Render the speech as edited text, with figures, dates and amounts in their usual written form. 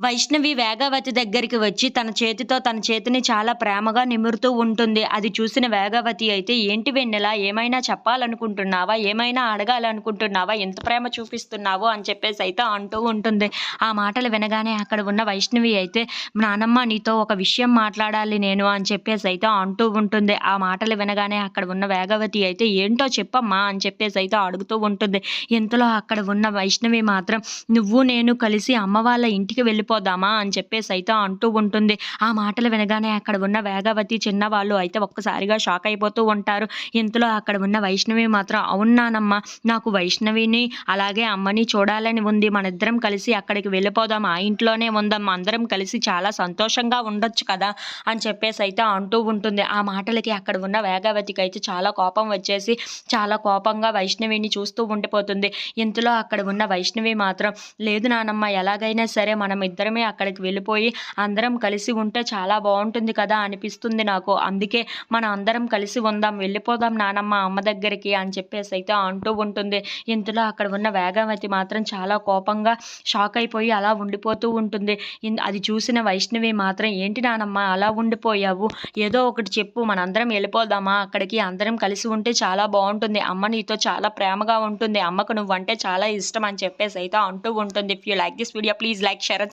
వైష్ణవి వేగావతి దగ్గరికి వచ్చి తన చేతితో తన చేతిని చాలా ప్రేమగా నిమురుతూ ఉంటుంది. అది చూసిన వేగావతి అయితే, "ఏంటి వెన్నెల, ఏమైనా చెప్పాలనుకుంటున్నావా? ఏమైనా అడగాలనుకుంటున్నావా? ఎంత ప్రేమ చూపిస్తున్నావు?" అని చెప్పేసైతే అంటూ ఉంటుంది. ఆ మాటలు వినగానే అక్కడ ఉన్న వైష్ణవి అయితే, "నానమ్మ, నీతో ఒక విషయం మాట్లాడాలి నేను" అని చెప్పేసైతే అంటూ ఉంటుంది. ఆ మాటలు వినగానే అక్కడ ఉన్న వేగావతి అయితే, "ఏంటో చెప్పమ్మా" అని చెప్పేసైతే అడుగుతూ ఉంటుంది. ఇంతలో అక్కడ ఉన్న వైష్ణవి మాత్రం, "నువ్వు నేను కలిసి అమ్మ వాళ్ళ ఇంటికి వెళ్ళిపోదామా" అని చెప్పేసైతే అంటూ ఉంటుంది. ఆ మాటలు వినగానే అక్కడ ఉన్న వేగావతి చిన్నవాళ్ళు అయితే ఒక్కసారిగా షాక్ అయిపోతూ ఉంటారు. ఇంతలో అక్కడ ఉన్న వైష్ణవి మాత్రం, "అవును నానమ్మ, నాకు వైష్ణవిని అలాగే అమ్మని చూడాలని ఉంది. మనిద్దరం కలిసి అక్కడికి వెళ్ళిపోదాం. ఆ ఇంట్లోనే ఉందాం. అందరం కలిసి చాలా సంతోషంగా ఉండొచ్చు కదా" అని చెప్పేసైతే అంటూ ఉంటుంది. ఆ మాటలకి అక్కడ ఉన్న వేగావతికైతే చాలా కోపం వచ్చేసి, చాలా కోపంగా వైష్ణవిని చూస్తూ ఉండిపోతుంది. ఇంతలో అక్కడ ఉన్న వైష్ణవి మాత్రం, "లేదు నానమ్మ, ఎలాగైనా సరే మనం ఇద్దరమే అక్కడికి వెళ్ళిపోయి అందరం కలిసి ఉంటే చాలా బావుంటుంది కదా అనిపిస్తుంది నాకు. అందుకే మనం అందరం కలిసి ఉందాం. వెళ్ళిపోదాం నానమ్మ అమ్మ దగ్గరికి" అని చెప్పేసైతే అంటూ ఉంటుంది. ఇంతలో అక్కడ ఉన్న వేగావతి మాత్రం చాలా కోపంగా షాక్ అయిపోయి అలా ఉండిపోతూ ఉంటుంది. అది చూసిన వైష్ణవి మాత్రం, "ఏంటి నానమ్మ అలా ఉండిపోయావు? ఏదో ఒకటి చెప్పు. మనందరం వెళ్ళిపోదామా అక్కడికి? అందరం కలిసి ఉంటే చాలా బావుంటుంది. అమ్మ నీతో చాలా ప్రేమగా ఉంటుంది. అమ్మకు నువ్వంటే చాలా ఇష్టం" అని చెప్పేసైతే అంటూ ఉంటుంది. If you like this video, please like, share